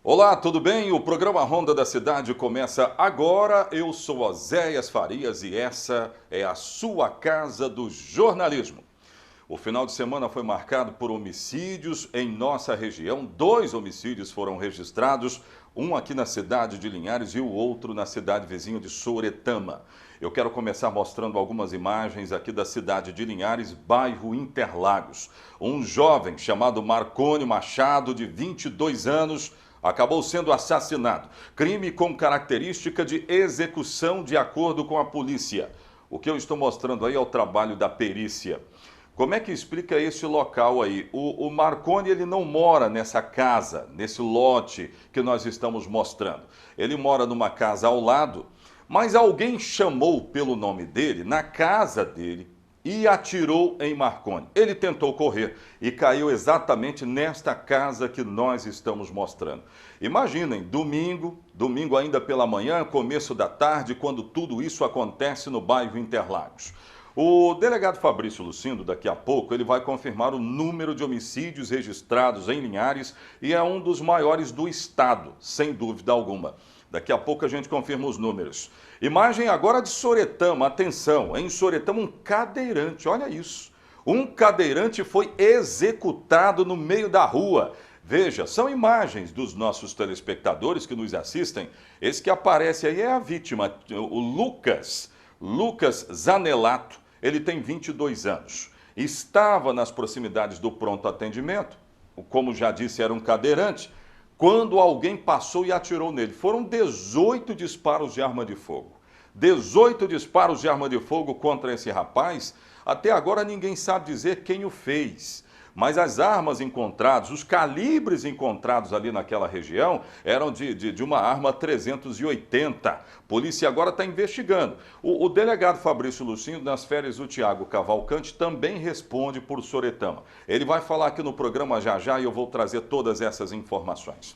Olá, tudo bem? O programa Ronda da Cidade começa agora. Eu sou Oséias Farias e essa é a sua casa do jornalismo. O final de semana foi marcado por homicídios em nossa região. 2 homicídios foram registrados, um aqui na cidade de Linhares e o outro na cidade vizinha de Sooretama. Eu quero começar mostrando algumas imagens aqui da cidade de Linhares, bairro Interlagos. Um jovem chamado Marconi Machado, de 22 anos, acabou sendo assassinado. Crime com característica de execução de acordo com a polícia. O que eu estou mostrando aí é o trabalho da perícia. Como é que explica esse local aí? O Marconi, ele não mora nessa casa, nesse lote que nós estamos mostrando. Ele mora numa casa ao lado, mas alguém chamou pelo nome dele na casa dele e atirou em Marconi. Ele tentou correr e caiu exatamente nesta casa que nós estamos mostrando. Imaginem, domingo ainda pela manhã, começo da tarde, quando tudo isso acontece no bairro Interlagos. O delegado Fabrício Lucindo, daqui a pouco, ele vai confirmar o número de homicídios registrados em Linhares e é um dos maiores do estado, sem dúvida alguma. Daqui a pouco a gente confirma os números. Imagem agora de Sooretama, atenção, em Sooretama um cadeirante, olha isso. Um cadeirante foi executado no meio da rua. Veja, são imagens dos nossos telespectadores que nos assistem. Esse que aparece aí é a vítima, o Lucas Zanelato. Ele tem 22 anos. Estava nas proximidades do pronto atendimento, como já disse, era um cadeirante, quando alguém passou e atirou nele. Foram 18 disparos de arma de fogo. 18 disparos de arma de fogo contra esse rapaz. Até agora ninguém sabe dizer quem o fez. Mas as armas encontradas, os calibres encontrados ali naquela região eram de uma arma 380. A polícia agora está investigando. O delegado Fabrício Lucindo, nas férias do Tiago Cavalcante, também responde por Sooretama. Ele vai falar aqui no programa já e eu vou trazer todas essas informações.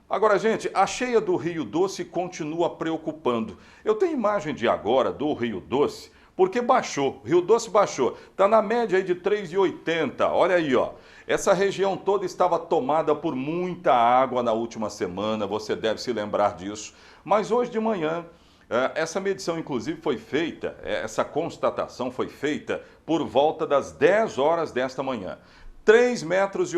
Agora, gente, a cheia do Rio Doce continua preocupando. Eu tenho imagem de agora do Rio Doce, porque baixou, Rio Doce baixou, está na média aí de 3,80, olha aí, ó. Essa região toda estava tomada por muita água na última semana, você deve se lembrar disso. Mas hoje de manhã, essa medição inclusive foi feita, essa constatação foi feita por volta das 10 horas desta manhã. 3,80 metros.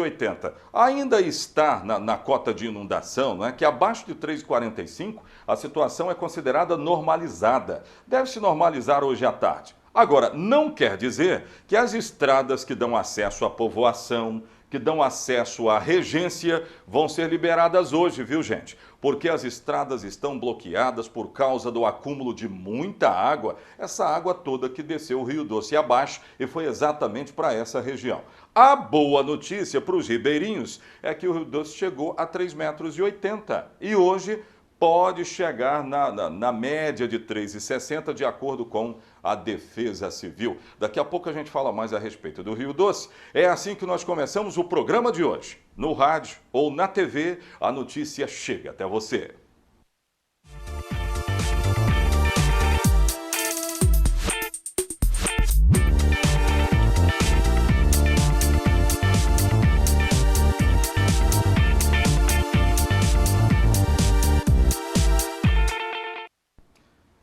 Ainda está na cota de inundação, não é? Que abaixo de 3,45 a situação é considerada normalizada. Deve se normalizar hoje à tarde. Agora, não quer dizer que as estradas que dão acesso à povoação, que dão acesso à regência, vão ser liberadas hoje, viu, gente? Porque as estradas estão bloqueadas por causa do acúmulo de muita água, essa água toda que desceu o Rio Doce abaixo e foi exatamente para essa região. A boa notícia para os ribeirinhos é que o Rio Doce chegou a 3,80 metros e hoje pode chegar na média de 3,60 de acordo com a Defesa Civil. Daqui a pouco a gente fala mais a respeito do Rio Doce. É assim que nós começamos o programa de hoje. No rádio ou na TV, a notícia chega até você.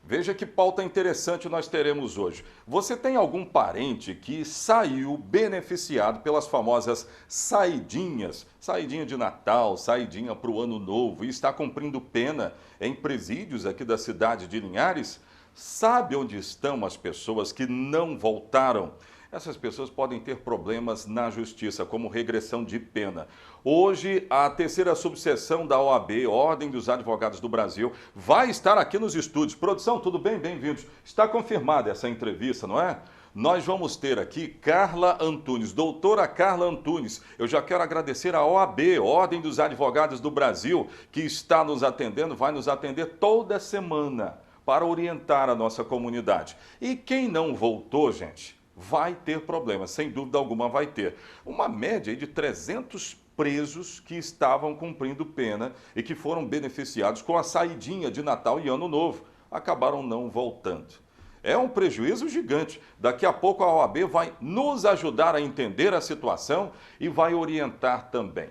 Veja que pauta interessante nós teremos hoje. Você tem algum parente que saiu beneficiado pelas famosas saidinhas? Saidinha de Natal, saidinha para o Ano Novo e está cumprindo pena em presídios aqui da cidade de Linhares? Sabe onde estão as pessoas que não voltaram? Essas pessoas podem ter problemas na justiça, como regressão de pena. Hoje, a terceira subseção da OAB, Ordem dos Advogados do Brasil, vai estar aqui nos estúdios. Produção, tudo bem? Bem-vindos. Está confirmada essa entrevista, não é? Nós vamos ter aqui Carla Antunes, doutora Carla Antunes. Eu já quero agradecer a OAB, Ordem dos Advogados do Brasil, que está nos atendendo, vai nos atender toda semana para orientar a nossa comunidade. E quem não voltou, gente, vai ter problemas, sem dúvida alguma vai ter. Uma média de 300 presos que estavam cumprindo pena e que foram beneficiados com a saidinha de Natal e Ano Novo. Acabaram não voltando. É um prejuízo gigante. Daqui a pouco a OAB vai nos ajudar a entender a situação e vai orientar também.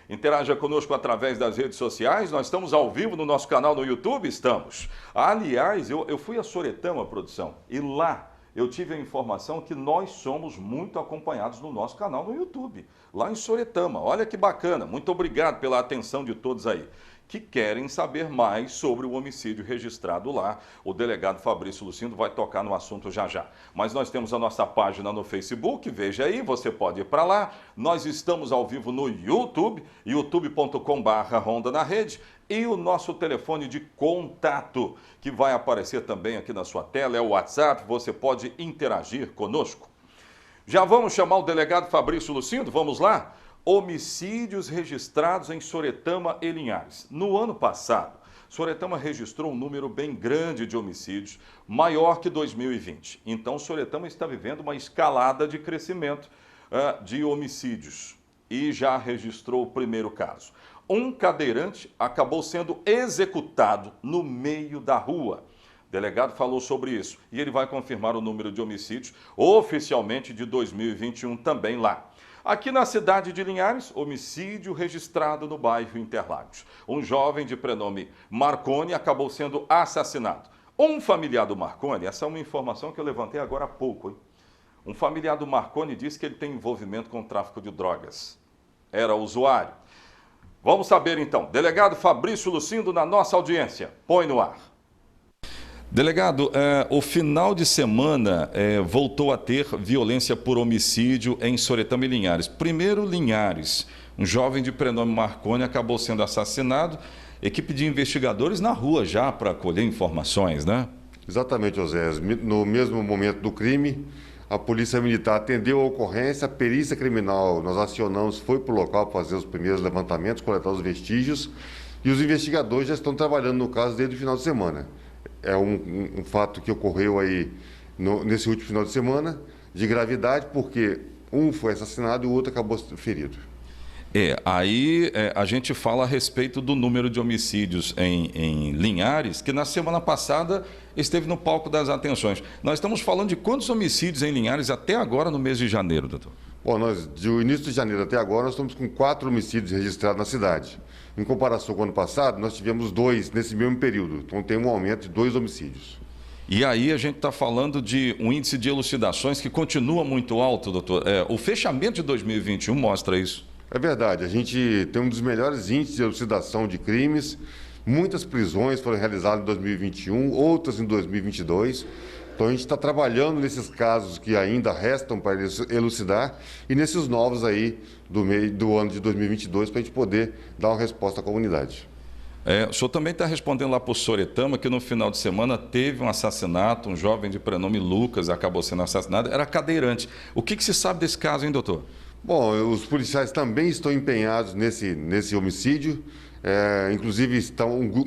Interaja conosco através das redes sociais. Nós estamos ao vivo no nosso canal no YouTube, estamos. Aliás, eu fui a Soretama, produção, e lá eu tive a informação que nós somos muito acompanhados no nosso canal no YouTube, lá em Soretama. Olha que bacana. Muito obrigado pela atenção de todos aí que querem saber mais sobre o homicídio registrado lá. O delegado Fabrício Lucindo vai tocar no assunto já já. Mas nós temos a nossa página no Facebook, veja aí, você pode ir para lá. Nós estamos ao vivo no YouTube, youtube.com/Ronda na Rede, e o nosso telefone de contato, que vai aparecer também aqui na sua tela, é o WhatsApp, você pode interagir conosco. Já vamos chamar o delegado Fabrício Lucindo, vamos lá? Homicídios registrados em Soretama e Linhares. No ano passado, Soretama registrou um número bem grande de homicídios, maior que 2020. Então, Soretama está vivendo uma escalada de crescimento de homicídios e já registrou o primeiro caso. Um cadeirante acabou sendo executado no meio da rua. O delegado falou sobre isso e ele vai confirmar o número de homicídios oficialmente de 2021 também lá. Aqui na cidade de Linhares, homicídio registrado no bairro Interlagos. Um jovem de prenome Marconi acabou sendo assassinado. Um familiar do Marconi, essa é uma informação que eu levantei agora há pouco, hein? Um familiar do Marconi disse que ele tem envolvimento com o tráfico de drogas. Era usuário. Vamos saber então. Delegado Fabrício Lucindo na nossa audiência. Põe no ar. Delegado, o final de semana voltou a ter violência por homicídio em Soretama e Linhares. Primeiro, Linhares. Um jovem de prenome Marconi acabou sendo assassinado. Equipe de investigadores na rua já para colher informações, né? Exatamente, José. No mesmo momento do crime, a Polícia Militar atendeu a ocorrência, a perícia criminal, nós acionamos, foi para o local para fazer os primeiros levantamentos, coletar os vestígios, e os investigadores já estão trabalhando no caso desde o final de semana. É um fato que ocorreu aí nesse último final de semana, de gravidade, porque um foi assassinado e o outro acabou ferido. Aí a gente fala a respeito do número de homicídios em Linhares, que na semana passada esteve no palco das atenções. Nós estamos falando de quantos homicídios em Linhares até agora no mês de janeiro, doutor? Bom, do início de janeiro até agora, nós estamos com 4 homicídios registrados na cidade. Em comparação com o ano passado, nós tivemos 2 nesse mesmo período. Então tem um aumento de 2 homicídios. E aí a gente está falando de um índice de elucidações que continua muito alto, doutor. O fechamento de 2021 mostra isso. É verdade, a gente tem um dos melhores índices de elucidação de crimes. Muitas prisões foram realizadas em 2021, outras em 2022. Então a gente está trabalhando nesses casos que ainda restam para elucidar e nesses novos aí do ano de 2022 para a gente poder dar uma resposta à comunidade. O senhor também está respondendo lá para o Soretama que no final de semana teve um assassinato, um jovem de prenome Lucas acabou sendo assassinado, era cadeirante. O que se sabe desse caso, hein, doutor? Bom, os policiais também estão empenhados nesse homicídio. Inclusive,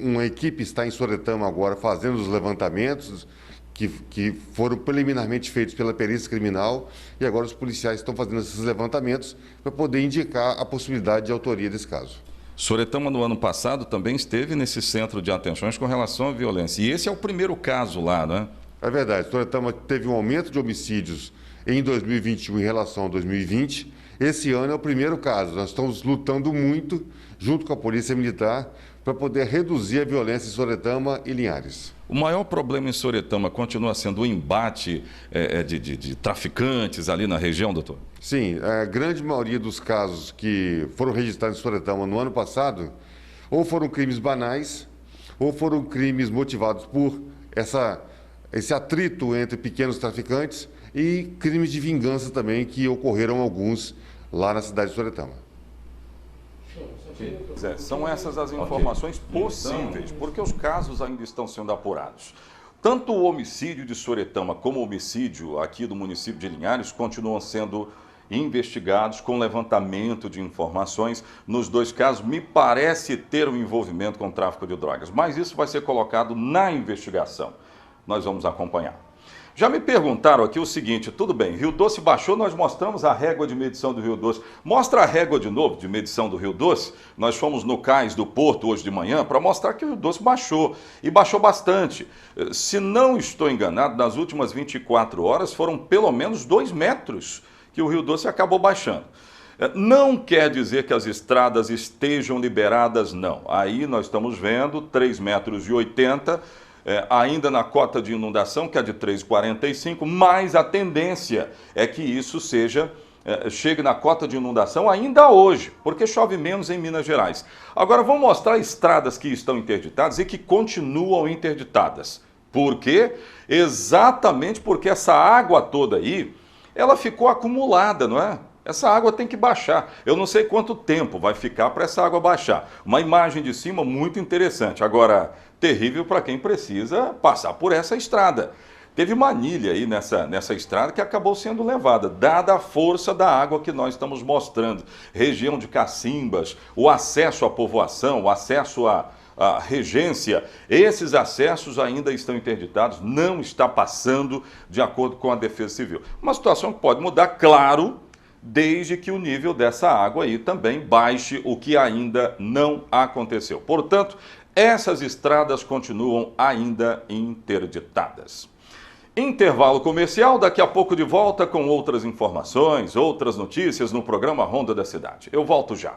uma equipe está em Soretama agora fazendo os levantamentos que foram preliminarmente feitos pela perícia criminal e agora os policiais estão fazendo esses levantamentos para poder indicar a possibilidade de autoria desse caso. Soretama, no ano passado, também esteve nesse centro de atenções com relação à violência. E esse é o primeiro caso lá, não é? É verdade. Soretama teve um aumento de homicídios em 2021 em relação a 2020. Esse ano é o primeiro caso. Nós estamos lutando muito, junto com a Polícia Militar, para poder reduzir a violência em Soretama e Linhares. O maior problema em Soretama continua sendo o embate de traficantes ali na região, doutor? Sim, a grande maioria dos casos que foram registrados em Soretama no ano passado, ou foram crimes banais, ou foram crimes motivados por esse atrito entre pequenos traficantes e crimes de vingança também, que ocorreram alguns lá na cidade de Soretama. São essas as informações possíveis, porque os casos ainda estão sendo apurados. Tanto o homicídio de Soretama como o homicídio aqui do município de Linhares continuam sendo investigados com levantamento de informações. Nos dois casos, me parece ter um envolvimento com o tráfico de drogas, mas isso vai ser colocado na investigação. Nós vamos acompanhar. Já me perguntaram aqui o seguinte, tudo bem, Rio Doce baixou, nós mostramos a régua de medição do Rio Doce. Mostra a régua de novo de medição do Rio Doce. Nós fomos no cais do Porto hoje de manhã para mostrar que o Rio Doce baixou, e baixou bastante. Se não estou enganado, nas últimas 24 horas foram pelo menos 2 metros que o Rio Doce acabou baixando. Não quer dizer que as estradas estejam liberadas, não. Aí nós estamos vendo 3,80 metros, ainda na cota de inundação, que é de 3,45, mas a tendência é que isso chegue na cota de inundação ainda hoje, porque chove menos em Minas Gerais. Agora vamos mostrar estradas que estão interditadas e que continuam interditadas. Por quê? Exatamente porque essa água toda aí, ela ficou acumulada, não é? Essa água tem que baixar. Eu não sei quanto tempo vai ficar para essa água baixar. Uma imagem de cima muito interessante. Agora, terrível para quem precisa passar por essa estrada. Teve uma anilha aí nessa estrada que acabou sendo levada, dada a força da água que nós estamos mostrando. Região de Cacimbas, o acesso à povoação, o acesso à regência, esses acessos ainda estão interditados, não está passando de acordo com a Defesa Civil. Uma situação que pode mudar, claro, desde que o nível dessa água aí também baixe, o que ainda não aconteceu. Portanto, essas estradas continuam ainda interditadas. Intervalo comercial, daqui a pouco de volta com outras informações, outras notícias no programa Ronda da Cidade. Eu volto já.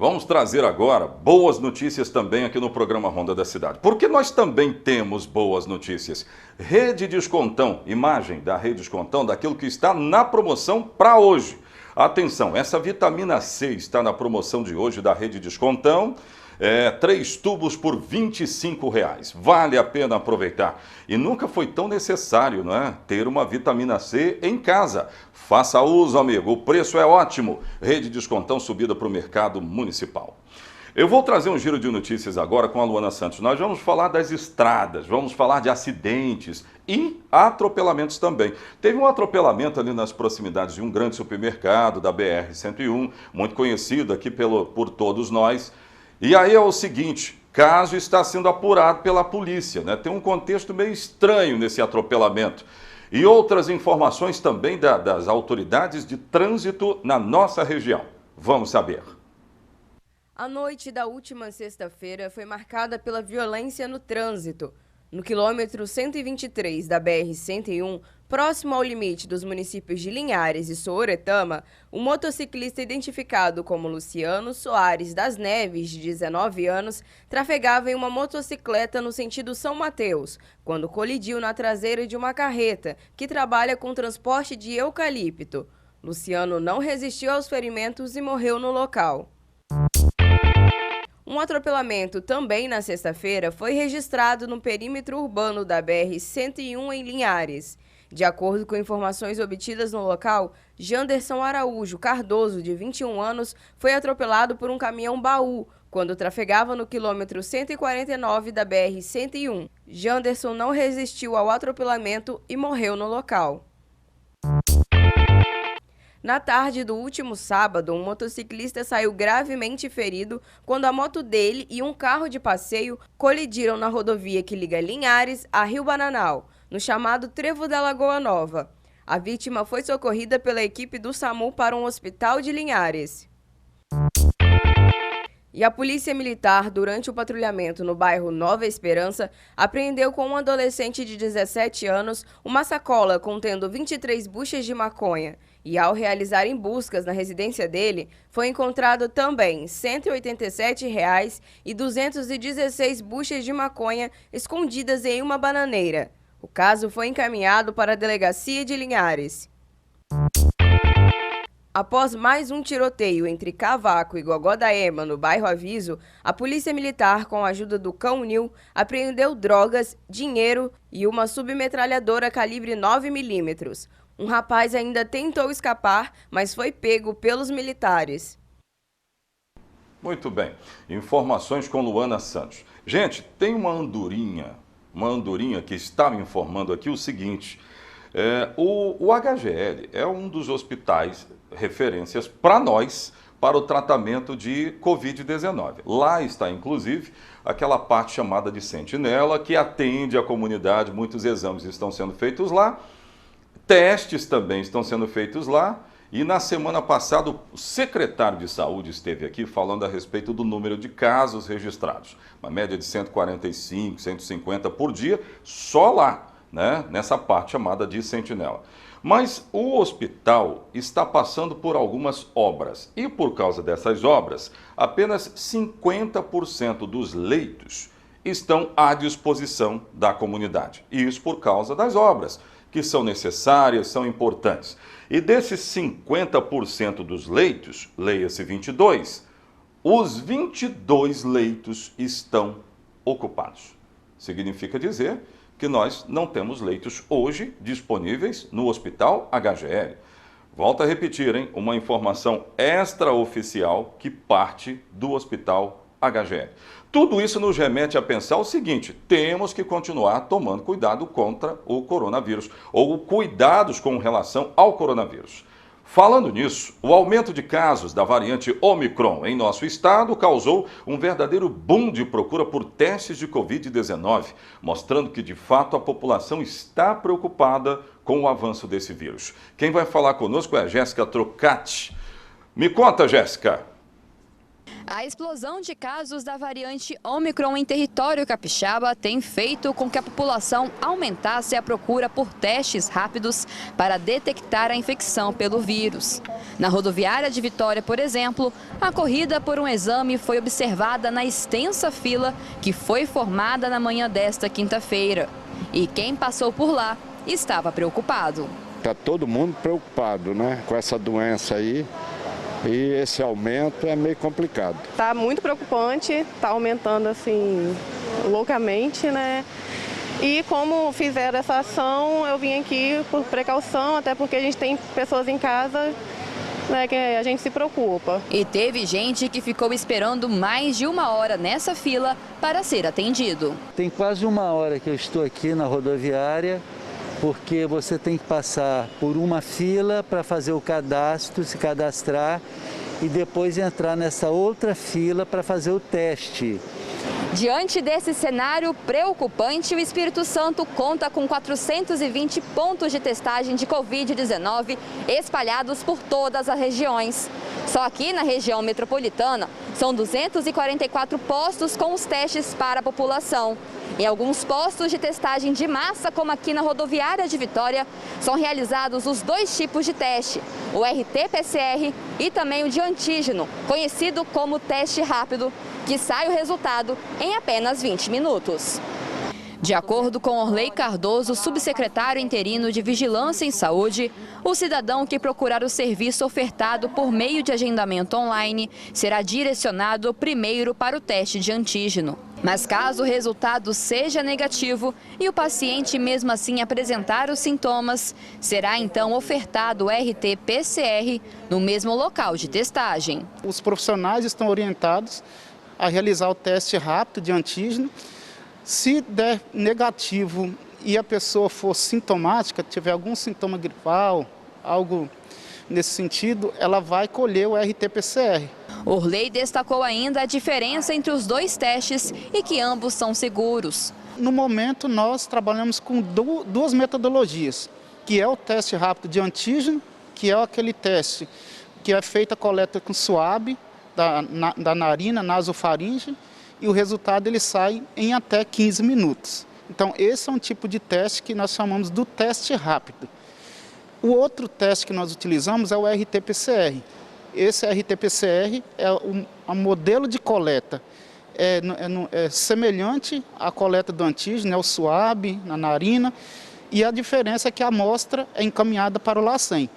Vamos trazer agora boas notícias também aqui no programa Ronda da Cidade. Porque nós também temos boas notícias. Rede Descontão, imagem da Rede Descontão, daquilo que está na promoção para hoje. Atenção, essa vitamina C está na promoção de hoje da Rede Descontão. 3 tubos por R$ 25. Vale a pena aproveitar. E nunca foi tão necessário, não é? Ter uma vitamina C em casa. Faça uso, amigo. O preço é ótimo. Rede Descontão subida para o mercado municipal. Eu vou trazer um giro de notícias agora com a Luana Santos. Nós vamos falar das estradas, vamos falar de acidentes e atropelamentos também. Teve um atropelamento ali nas proximidades de um grande supermercado da BR-101, muito conhecido aqui por todos nós. E aí é o seguinte, caso está sendo apurado pela polícia, né? Tem um contexto meio estranho nesse atropelamento. E outras informações também das autoridades de trânsito na nossa região. Vamos saber. A noite da última sexta-feira foi marcada pela violência no trânsito. No quilômetro 123 da BR-101, próximo ao limite dos municípios de Linhares e Sooretama, um motociclista identificado como Luciano Soares das Neves, de 19 anos, trafegava em uma motocicleta no sentido São Mateus, quando colidiu na traseira de uma carreta que trabalha com transporte de eucalipto. Luciano não resistiu aos ferimentos e morreu no local. Um atropelamento também na sexta-feira foi registrado no perímetro urbano da BR-101 em Linhares. De acordo com informações obtidas no local, Janderson Araújo Cardoso, de 21 anos, foi atropelado por um caminhão-baú quando trafegava no quilômetro 149 da BR-101. Janderson não resistiu ao atropelamento e morreu no local. Na tarde do último sábado, um motociclista saiu gravemente ferido quando a moto dele e um carro de passeio colidiram na rodovia que liga Linhares a Rio Bananal, no chamado Trevo da Lagoa Nova. A vítima foi socorrida pela equipe do SAMU para um hospital de Linhares. E a Polícia Militar, durante o patrulhamento no bairro Nova Esperança, apreendeu com um adolescente de 17 anos uma sacola contendo 23 buchas de maconha. E ao realizarem buscas na residência dele, foi encontrado também R$ 187,00 e 216 buchas de maconha escondidas em uma bananeira. O caso foi encaminhado para a Delegacia de Linhares. Após mais um tiroteio entre Cavaco e Gogó da Ema, no bairro Aviso, a Polícia Militar, com a ajuda do Cão Nil, apreendeu drogas, dinheiro e uma submetralhadora calibre 9mm. Um rapaz ainda tentou escapar, mas foi pego pelos militares. Muito bem. Informações com Luana Santos. Gente, tem uma andorinha que está me informando aqui o seguinte. O HGL é um dos hospitais referências para nós, para o tratamento de Covid-19. Lá está, inclusive, aquela parte chamada de sentinela, que atende a comunidade. Muitos exames estão sendo feitos lá, testes também estão sendo feitos lá. E na semana passada, o secretário de Saúde esteve aqui falando a respeito do número de casos registrados. Uma média de 145, 150 por dia, só lá, né? Nessa parte chamada de sentinela. Mas o hospital está passando por algumas obras e, por causa dessas obras, apenas 50% dos leitos estão à disposição da comunidade. E isso por causa das obras, que são necessárias, são importantes. E desses 50% dos leitos, leia-se 22, os 22 leitos estão ocupados. Significa dizer que nós não temos leitos hoje disponíveis no Hospital HGL. Volto a repetir, hein? Uma informação extraoficial que parte do Hospital HGL. Tudo isso nos remete a pensar o seguinte: temos que continuar tomando cuidado contra o coronavírus, ou cuidados com relação ao coronavírus. Falando nisso, o aumento de casos da variante Omicron em nosso estado causou um verdadeiro boom de procura por testes de Covid-19, mostrando que, de fato, a população está preocupada com o avanço desse vírus. Quem vai falar conosco é a Jéssica Trocati. Me conta, Jéssica. A explosão de casos da variante Omicron em território capixaba tem feito com que a população aumentasse a procura por testes rápidos para detectar a infecção pelo vírus. Na rodoviária de Vitória, por exemplo, a corrida por um exame foi observada na extensa fila que foi formada na manhã desta quinta-feira. E quem passou por lá estava preocupado. Está todo mundo preocupado, né, com essa doença aí. E esse aumento é meio complicado. Está muito preocupante, está aumentando assim loucamente, né? E como fizeram essa ação, eu vim aqui por precaução, até porque a gente tem pessoas em casa, né, que a gente se preocupa. E teve gente que ficou esperando mais de 1 hora nessa fila para ser atendido. Tem quase 1 hora que eu estou aqui na rodoviária, porque você tem que passar por uma fila para fazer o cadastro, se cadastrar e depois entrar nessa outra fila para fazer o teste. Diante desse cenário preocupante, o Espírito Santo conta com 420 pontos de testagem de Covid-19 espalhados por todas as regiões. Só aqui na região metropolitana são 244 postos com os testes para a população. Em alguns postos de testagem de massa, como aqui na rodoviária de Vitória, são realizados os 2 tipos de teste, o RT-PCR e também o de antígeno, conhecido como teste rápido, que sai o resultado em apenas 20 minutos. De acordo com Orley Cardoso, subsecretário interino de Vigilância em Saúde, o cidadão que procurar o serviço ofertado por meio de agendamento online será direcionado primeiro para o teste de antígeno. Mas caso o resultado seja negativo e o paciente mesmo assim apresentar os sintomas, será então ofertado o RT-PCR no mesmo local de testagem. Os profissionais estão orientados a realizar o teste rápido de antígeno. Se der negativo e a pessoa for sintomática, tiver algum sintoma gripal, algo nesse sentido, ela vai colher o RT-PCR. Orley destacou ainda a diferença entre os 2 testes e que ambos são seguros. No momento, nós trabalhamos com 2 metodologias, que é o teste rápido de antígeno, que é aquele teste que é feita a coleta com suave da narina, nasofaringe, e o resultado ele sai em até 15 minutos. Então, esse é um tipo de teste que nós chamamos do teste rápido. O outro teste que nós utilizamos é o RT-PCR. Esse RT-PCR é um modelo de coleta. É semelhante à coleta do antígeno, é o SWAB, na narina, e a diferença é que a amostra é encaminhada para o LACEN.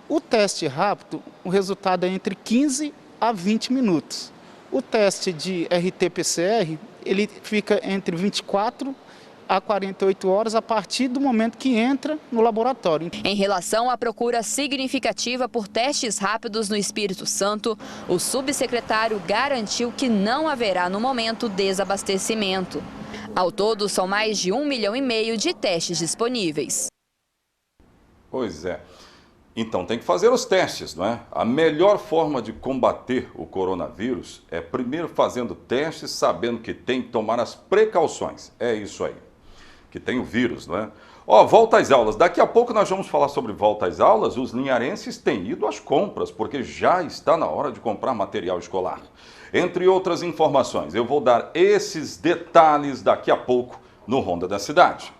O teste rápido, o resultado é entre 15 a 20 minutos. O teste de RT-PCR, ele fica entre 24 a 48 horas a partir do momento que entra no laboratório. Em relação à procura significativa por testes rápidos no Espírito Santo, o subsecretário garantiu que não haverá no momento desabastecimento. Ao todo, são mais de 1,5 milhão de testes disponíveis. Pois é. Então tem que fazer os testes, não é? A melhor forma de combater o coronavírus é primeiro fazendo testes, sabendo que tem que tomar as precauções. É isso aí, que tem o vírus, não é? Ó, volta às aulas. Daqui a pouco nós vamos falar sobre volta às aulas. Os linharenses têm ido às compras, porque já está na hora de comprar material escolar. Entre outras informações, eu vou dar esses detalhes daqui a pouco no Ronda da Cidade.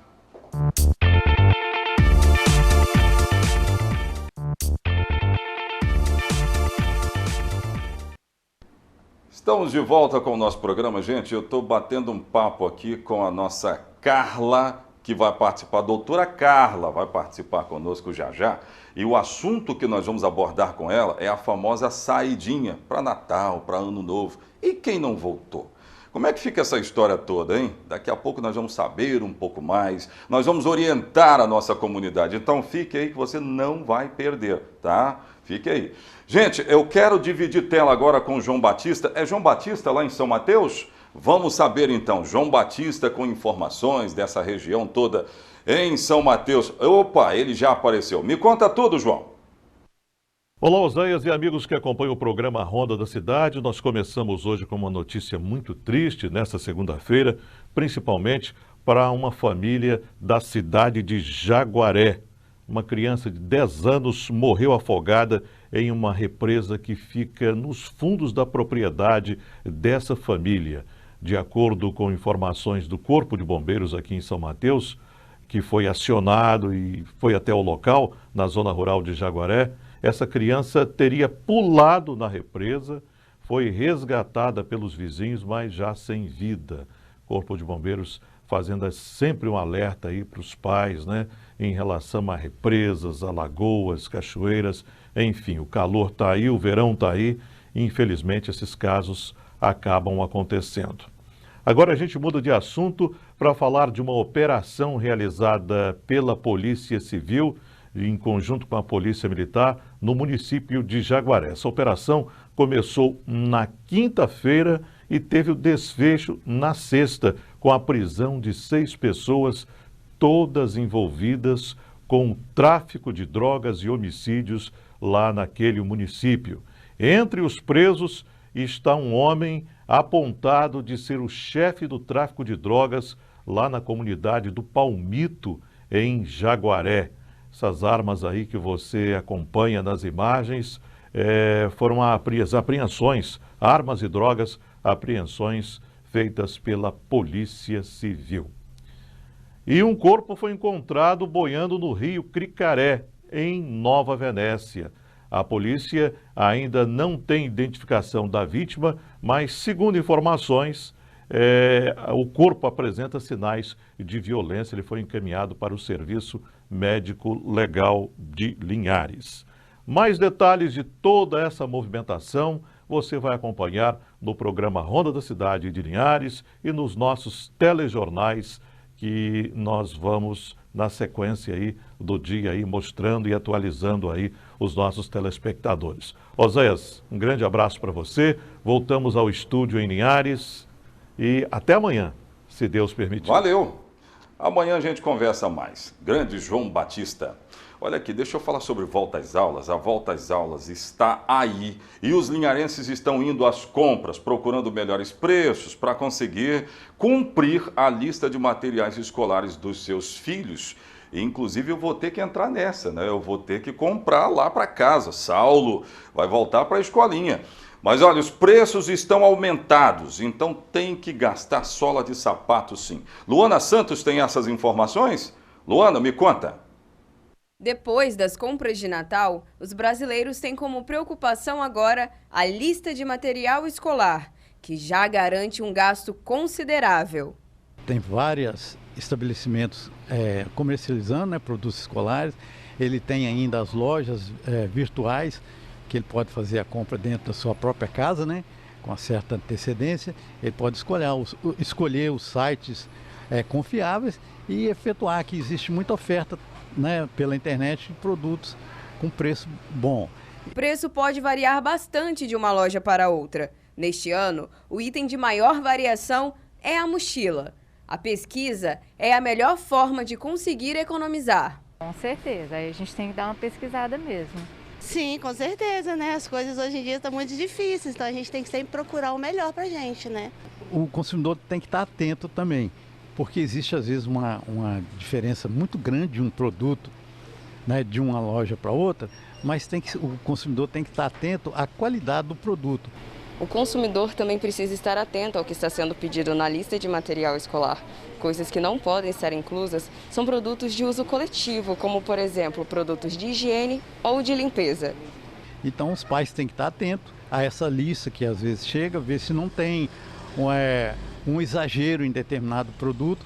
Estamos de volta com o nosso programa, gente. Eu estou batendo um papo aqui com a nossa Carla, que vai participar, a doutora Carla vai participar conosco já já. E o assunto que nós vamos abordar com ela é a famosa saidinha para Natal, para Ano Novo. E quem não voltou? Como é que fica essa história toda, hein? Daqui a pouco nós vamos saber um pouco mais, nós vamos orientar a nossa comunidade. Então fique aí que você não vai perder, tá? Fique aí. Gente, eu quero dividir tela agora com o João Batista. É João Batista lá em São Mateus? Vamos saber então, João Batista com informações dessa região toda em São Mateus. Opa, ele já apareceu. Me conta tudo, João. Olá, Oséias e amigos que acompanham o programa Ronda da Cidade. Nós começamos hoje com uma notícia muito triste nesta segunda-feira, principalmente para uma família da cidade de Jaguaré. Uma criança de 10 anos morreu afogada em uma represa que fica nos fundos da propriedade dessa família. De acordo com informações do Corpo de Bombeiros aqui em São Mateus, que foi acionado e foi até o local, na zona rural de Jaguaré, essa criança teria pulado na represa, foi resgatada pelos vizinhos, mas já sem vida. Corpo de Bombeiros fazendo sempre um alerta aí para os pais, né, em relação a represas, a lagoas, cachoeiras, enfim, o calor está aí, o verão está aí, e infelizmente esses casos acabam acontecendo. Agora a gente muda de assunto para falar de uma operação realizada pela Polícia Civil, em conjunto com a Polícia Militar, no município de Jaguaré. Essa operação começou na quinta-feira e teve o desfecho na sexta, com a prisão de 6 pessoas, todas envolvidas com tráfico de drogas e homicídios lá naquele município. Entre os presos está um homem apontado de ser o chefe do tráfico de drogas lá na comunidade do Palmito, em Jaguaré. Essas armas aí que você acompanha nas imagens foram apreensões, armas e drogas, apreensões feitas pela Polícia Civil. E um corpo foi encontrado boiando no rio Cricaré, em Nova Venécia. A polícia ainda não tem identificação da vítima, mas, segundo informações, o corpo apresenta sinais de violência. Ele foi encaminhado para o Serviço Médico Legal de Linhares. Mais detalhes de toda essa movimentação você vai acompanhar no programa Ronda da Cidade de Linhares e nos nossos telejornais que nós vamos na sequência aí do dia aí mostrando e atualizando aí os nossos telespectadores. Oséias, um grande abraço para você. Voltamos ao estúdio em Linhares e até amanhã, se Deus permitir. Valeu! Amanhã a gente conversa mais. Grande João Batista. Olha aqui, deixa eu falar sobre volta às aulas. A volta às aulas está aí e os linharenses estão indo às compras, procurando melhores preços para conseguir cumprir a lista de materiais escolares dos seus filhos. E, inclusive, eu vou ter que entrar nessa, né? Eu vou ter que comprar lá para casa. Saulo vai voltar para a escolinha. Mas olha, os preços estão aumentados, então tem que gastar sola de sapato sim. Luana Santos tem essas informações? Luana, me conta. Depois das compras de Natal, os brasileiros têm como preocupação agora a lista de material escolar, que já garante um gasto considerável. Tem vários estabelecimentos comercializando, né, produtos escolares. Ele tem ainda as lojas virtuais, que ele pode fazer a compra dentro da sua própria casa, né, com uma certa antecedência. Ele pode escolher os sites confiáveis e efetuar, que existe muita oferta, né, pela internet de produtos com preço bom. O preço pode variar bastante de uma loja para outra. Neste ano, o item de maior variação é a mochila. A pesquisa é a melhor forma de conseguir economizar. Com certeza, aí a gente tem que dar uma pesquisada mesmo. Sim, com certeza, né? As coisas hoje em dia estão muito difíceis, então a gente tem que sempre procurar o melhor pra gente, né? O consumidor tem que estar atento também, porque existe às vezes uma diferença muito grande de um produto, né, de uma loja para outra, mas o consumidor tem que estar atento à qualidade do produto. O consumidor também precisa estar atento ao que está sendo pedido na lista de material escolar. Coisas que não podem estar inclusas são produtos de uso coletivo, como, por exemplo, produtos de higiene ou de limpeza. Então, os pais têm que estar atentos a essa lista que às vezes chega, ver se não tem um exagero em determinado produto,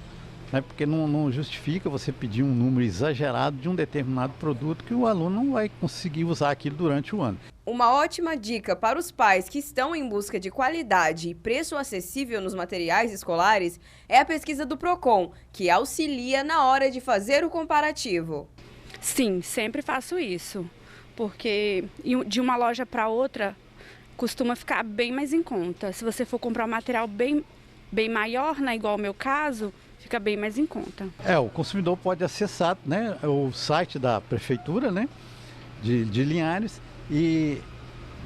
né? Porque não justifica você pedir um número exagerado de um determinado produto que o aluno não vai conseguir usar aquilo durante o ano. Uma ótima dica para os pais que estão em busca de qualidade e preço acessível nos materiais escolares é a pesquisa do Procon, que auxilia na hora de fazer o comparativo. Sim, sempre faço isso, porque de uma loja para outra costuma ficar bem mais em conta. Se você for comprar um material bem maior, né, igual o meu caso, fica bem mais em conta. O consumidor pode acessar, né, o site da prefeitura, né, de Linhares, e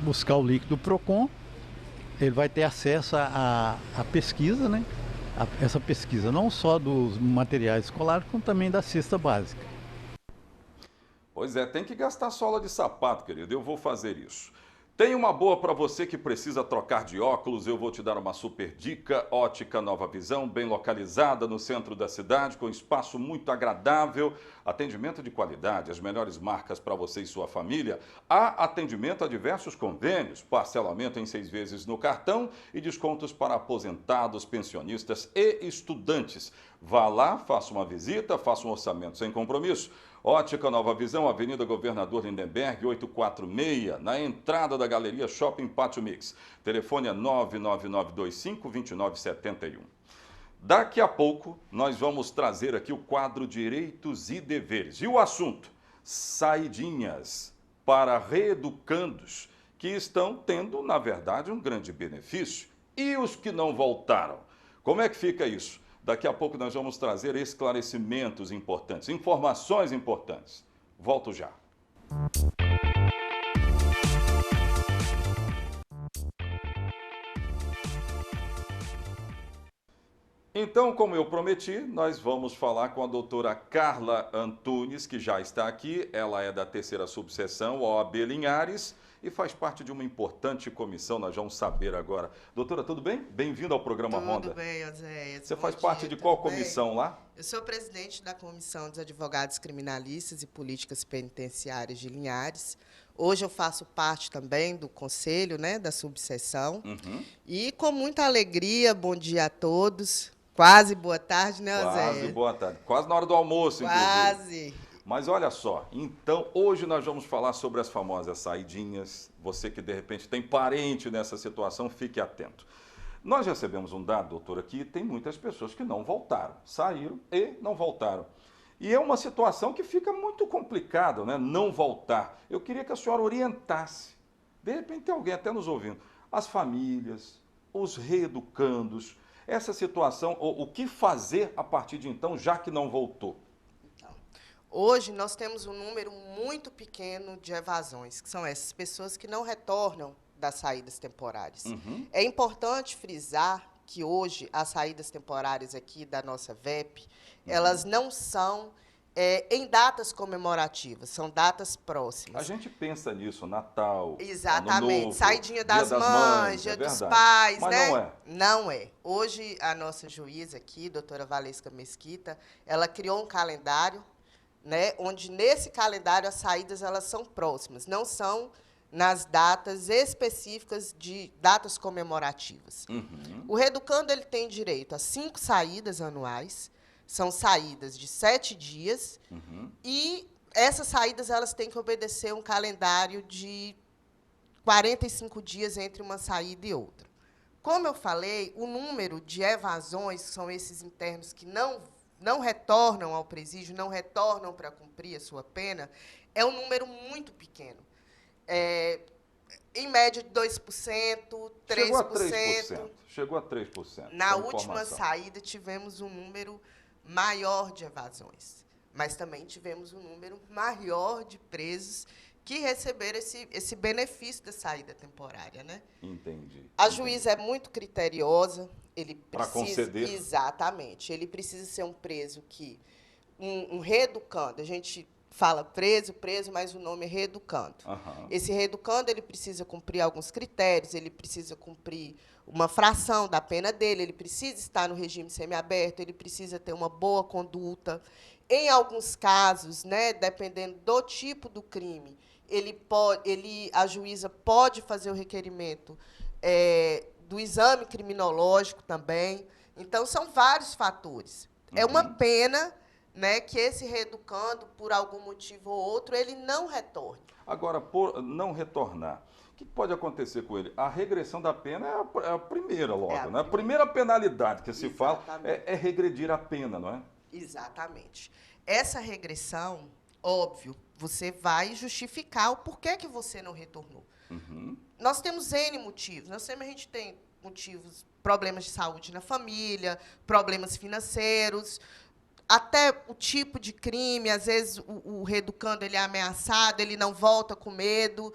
buscar o link do Procon. Ele vai ter acesso à pesquisa, né? Essa pesquisa não só dos materiais escolares, como também da cesta básica. Pois é, tem que gastar sola de sapato, querido. Eu vou fazer isso. Tem uma boa para você que precisa trocar de óculos, eu vou te dar uma super dica. Ótica Nova Visão, bem localizada no centro da cidade, com espaço muito agradável, atendimento de qualidade, as melhores marcas para você e sua família. Há atendimento a diversos convênios, parcelamento em 6 vezes no cartão e descontos para aposentados, pensionistas e estudantes. Vá lá, faça uma visita, faça um orçamento sem compromisso. Ótica Nova Visão, Avenida Governador Lindenberg, 846, na entrada da Galeria Shopping Pátio Mix. Telefone é 99925-2971. Daqui a pouco, nós vamos trazer aqui o quadro Direitos e Deveres. E o assunto, saidinhas para reeducandos que estão tendo, na verdade, um grande benefício. E os que não voltaram? Como é que fica isso? Daqui a pouco nós vamos trazer esclarecimentos importantes, informações importantes. Volto já. Então, como eu prometi, nós vamos falar com a doutora Carla Antunes, que já está aqui. Ela é da 3ª subseção OAB Linhares e faz parte de uma importante comissão. Nós vamos saber agora. Doutora, tudo bem? Bem-vinda ao programa Ronda. Tudo bem, Oséias. Você faz parte de qual comissão lá? Eu sou presidente da Comissão dos Advogados Criminalistas e Políticas Penitenciárias de Linhares. Hoje eu faço parte também do conselho, né, da subseção. E com muita alegria, bom dia a todos. Quase boa tarde, né, Oséias? Quase boa tarde. Quase na hora do almoço, inclusive. Quase. Mas olha só, então hoje nós vamos falar sobre as famosas saidinhas. Você que de repente tem parente nessa situação, fique atento. Nós recebemos um dado, doutora, que tem muitas pessoas que não voltaram, saíram e não voltaram. E é uma situação que fica muito complicada, né? Não voltar. Eu queria que a senhora orientasse, de repente tem alguém até nos ouvindo, as famílias, os reeducandos, essa situação, o que fazer a partir de então, já que não voltou? Hoje nós temos um número muito pequeno de evasões, que são essas pessoas que não retornam das saídas temporárias. É importante frisar que hoje as saídas temporárias aqui da nossa VEP, elas não são em datas comemorativas, são datas próximas. A gente pensa nisso, Natal, exatamente, Ano Novo, saidinha das Dia mães, Dia dos pais, mas né? Não é. Não é. Hoje a nossa juíza aqui, doutora Valesca Mesquita, ela criou um calendário, né, onde nesse calendário as saídas elas são próximas, não são nas datas específicas de datas comemorativas. O reeducando ele tem direito a 5 saídas anuais, são saídas de 7 dias, e essas saídas elas têm que obedecer um calendário de 45 dias entre uma saída e outra. Como eu falei, o número de evasões, que são esses internos que não retornam ao presídio, não retornam para cumprir a sua pena, é um número muito pequeno. Em média de 2%, 3%. Chegou a 3%. Na última saída, tivemos um número maior de evasões. mas também tivemos um número maior de presos que receberam esse benefício da saída temporária, né? Entendi. A juíza é muito criteriosa, ele para conceder. Exatamente, ele precisa ser um preso que um reeducando. A gente fala preso, mas o nome é reeducando. Uhum. Esse reeducando, ele precisa cumprir alguns critérios, ele precisa cumprir uma fração da pena dele, ele precisa estar no regime semiaberto, ele precisa ter uma boa conduta. Em alguns casos, né, dependendo do tipo do crime, a juíza pode fazer o requerimento do exame criminológico também. Então, são vários fatores. Uhum. É uma pena, né, que esse reeducando, por algum motivo ou outro, ele não retorne. Agora, por não retornar, o que pode acontecer com ele? A regressão da pena é a primeira logo, né? A primeira penalidade que se fala é regredir a pena, não é? Exatamente. Essa regressão, óbvio, você vai justificar o porquê que você não retornou. Uhum. Nós temos N motivos. A gente tem motivos, problemas de saúde na família, problemas financeiros, até o tipo de crime. Às vezes, o reeducando ele é ameaçado, ele não volta com medo,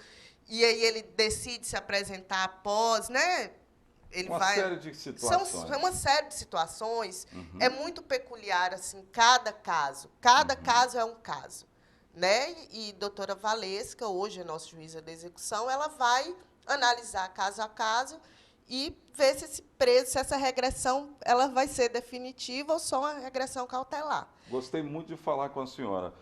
e aí ele decide se apresentar após, né? Série de situações. São uma série de situações. Uhum. É muito peculiar, assim, cada caso. Cada caso é um caso, né? E doutora Valesca, hoje a nossa juíza da execução, ela vai analisar caso a caso e ver se se essa regressão ela vai ser definitiva ou só uma regressão cautelar. Gostei muito de falar com a senhora.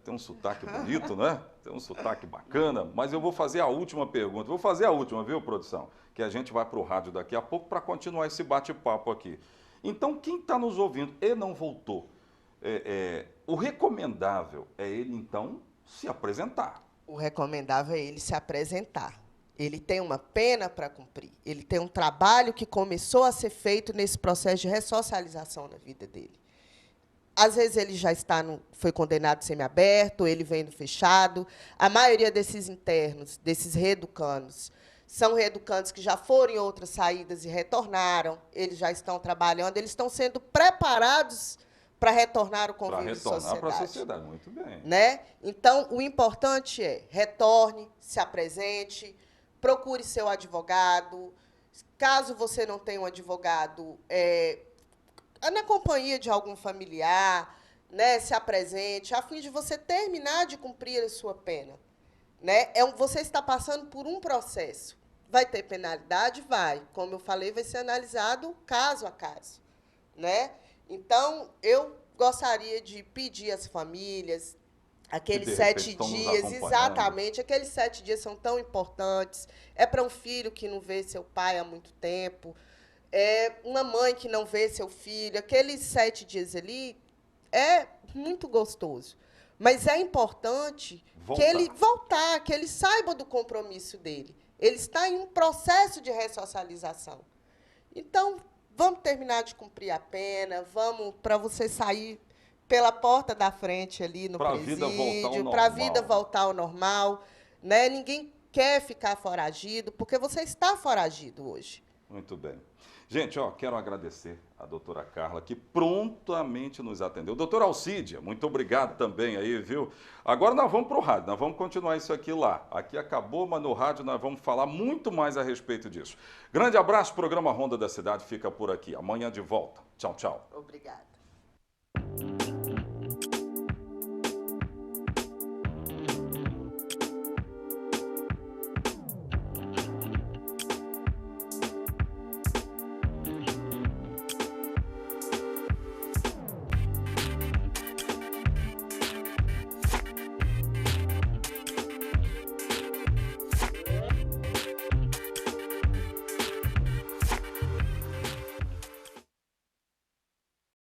Tem um sotaque bonito, né? Tem um sotaque bacana, mas eu vou fazer a última pergunta. Vou fazer a última, viu, produção? Que a gente vai para o rádio daqui a pouco para continuar esse bate-papo aqui. Então, quem está nos ouvindo e não voltou, o recomendável é ele, então, se apresentar. O recomendável é ele se apresentar. Ele tem uma pena para cumprir. Ele tem um trabalho que começou a ser feito nesse processo de ressocialização na vida dele. Às vezes ele já foi condenado semiaberto, ele vem no fechado. A maioria desses internos, desses reeducandos, são reeducandos que já foram em outras saídas e retornaram. Eles já estão trabalhando, eles estão sendo preparados para retornar o convívio sociedade. Para retornar para a sociedade, muito bem. Né? Então, o importante é retorne, se apresente, procure seu advogado. Caso você não tenha um advogado, na companhia de algum familiar, né, se apresente, a fim de você terminar de cumprir a sua pena. Né? Você está passando por um processo. Vai ter penalidade? Vai. Como eu falei, vai ser analisado caso a caso. Né? Então, eu gostaria de pedir às famílias, aqueles 7 dias, exatamente, aqueles 7 dias são tão importantes. É para um filho que não vê seu pai há muito tempo, é uma mãe que não vê seu filho. Aqueles 7 dias ali é muito gostoso. Mas é importante que ele saiba do compromisso dele. Ele está em um processo de ressocialização. Então, vamos terminar de cumprir a pena, vamos para você sair pela porta da frente ali no presídio, para a vida voltar ao normal. Né? Ninguém quer ficar foragido, porque você está foragido hoje. Muito bem. Gente, quero agradecer a doutora Carla, que prontamente nos atendeu. Doutora Alcídia, muito obrigado também aí, viu? Agora nós vamos para o rádio, nós vamos continuar isso aqui lá. Aqui acabou, mas no rádio nós vamos falar muito mais a respeito disso. Grande abraço, o programa Ronda da Cidade fica por aqui. Amanhã de volta. Tchau, tchau. Obrigada.